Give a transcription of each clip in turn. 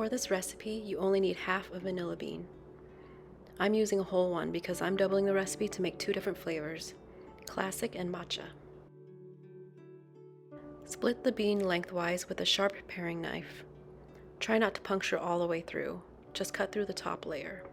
For this recipe, you only need half a vanilla bean. I'm using a whole one because I'm doubling the recipe to make 2 different flavors, classic and matcha. Split the bean lengthwise with a sharp paring knife. Try not to puncture all the way through, just cut through the top layer.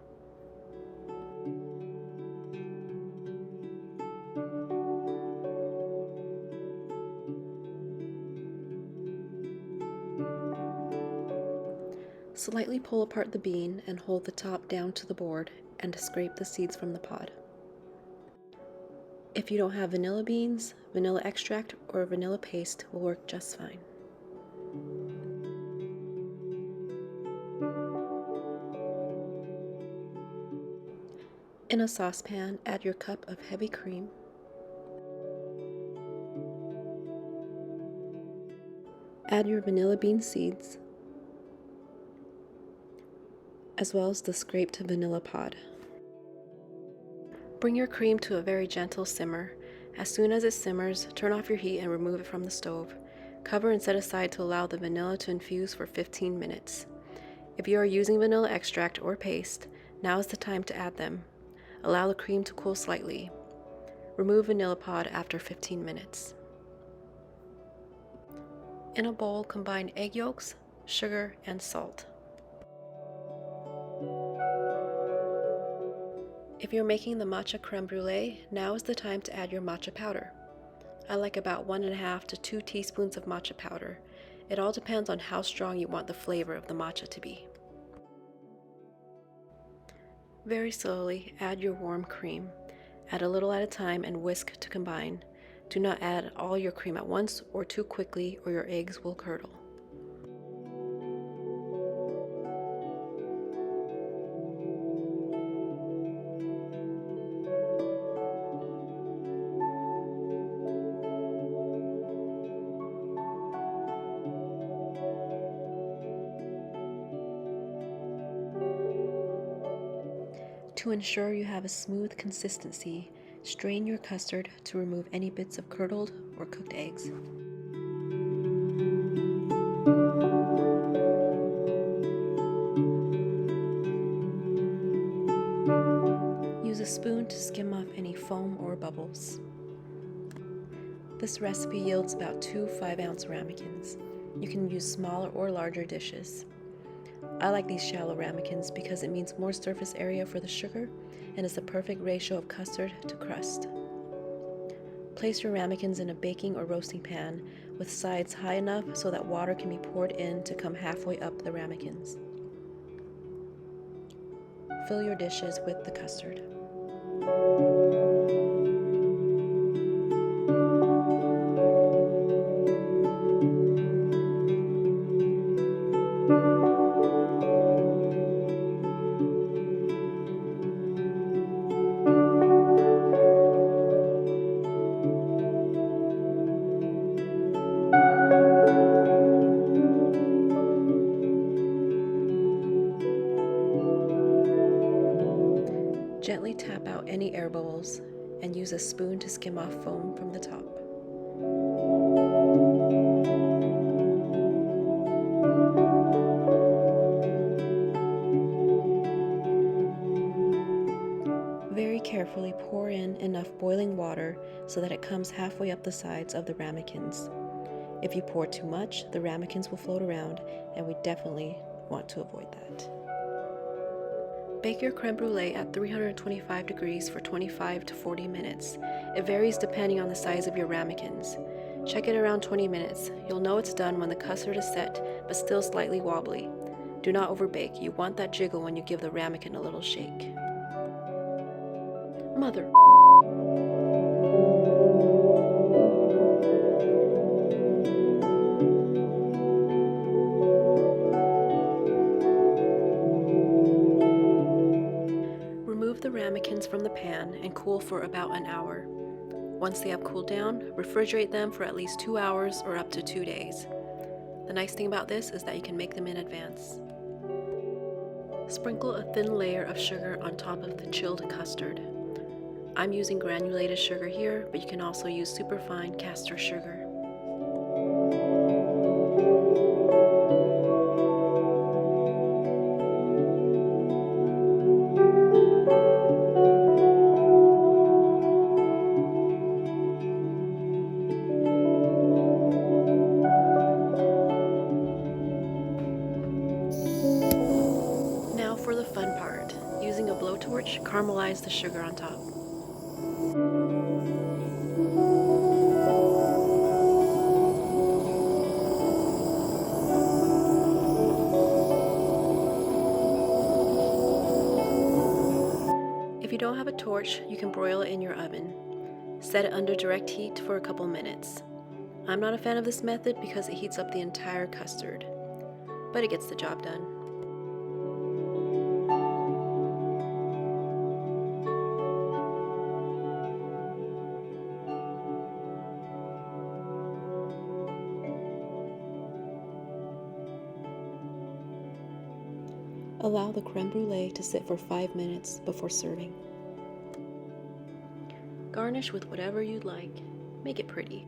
Slightly pull apart the bean and hold the top down to the board and scrape the seeds from the pod. If you don't have vanilla beans, vanilla extract or vanilla paste will work just fine. In a saucepan, add your cup of heavy cream, add your vanilla bean seeds, as well as the scraped vanilla pod. Bring your cream to a very gentle simmer. As soon as it simmers, turn off your heat and remove it from the stove. Cover and set aside to allow the vanilla to infuse for 15 minutes. If you are using vanilla extract or paste, now is the time to add them. Allow the cream to cool slightly. Remove vanilla pod after 15 minutes. In a bowl, combine egg yolks, sugar, and salt. If you're making the matcha creme brulee, now is the time to add your matcha powder. I like about 1.5 to 2 teaspoons of matcha powder. It all depends on how strong you want the flavor of the matcha to be. Very slowly, add your warm cream. Add a little at a time and whisk to combine. Do not add all your cream at once or too quickly or your eggs will curdle. To ensure you have a smooth consistency, strain your custard to remove any bits of curdled or cooked eggs. Use a spoon to skim off any foam or bubbles. This recipe yields about 2 5-ounce ramekins. You can use smaller or larger dishes. I like these shallow ramekins because it means more surface area for the sugar and is the perfect ratio of custard to crust. Place your ramekins in a baking or roasting pan with sides high enough so that water can be poured in to come halfway up the ramekins. Fill your dishes with the custard. Gently tap out any air bubbles and use a spoon to skim off foam from the top. Very carefully pour in enough boiling water so that it comes halfway up the sides of the ramekins. If you pour too much, the ramekins will float around, and we definitely want to avoid that. Bake your creme brulee at 325 degrees for 25 to 40 minutes. It varies depending on the size of your ramekins. Check it around 20 minutes. You'll know it's done when the custard is set, but still slightly wobbly. Do not overbake. You want that jiggle when you give the ramekin a little shake. Mother. Remove the ramekins from the pan and cool for about an hour. Once they have cooled down, refrigerate them for at least 2 hours or up to 2 days. The nice thing about this is that you can make them in advance. Sprinkle a thin layer of sugar on top of the chilled custard. I'm using granulated sugar here, but you can also use superfine castor sugar. for the fun part. Using a blowtorch, caramelize the sugar on top. If you don't have a torch, you can broil it in your oven. Set it under direct heat for a couple minutes. I'm not a fan of this method because it heats up the entire custard, but it gets the job done. Allow the creme brulee to sit for 5 minutes before serving. Garnish with whatever you'd like. Make it pretty.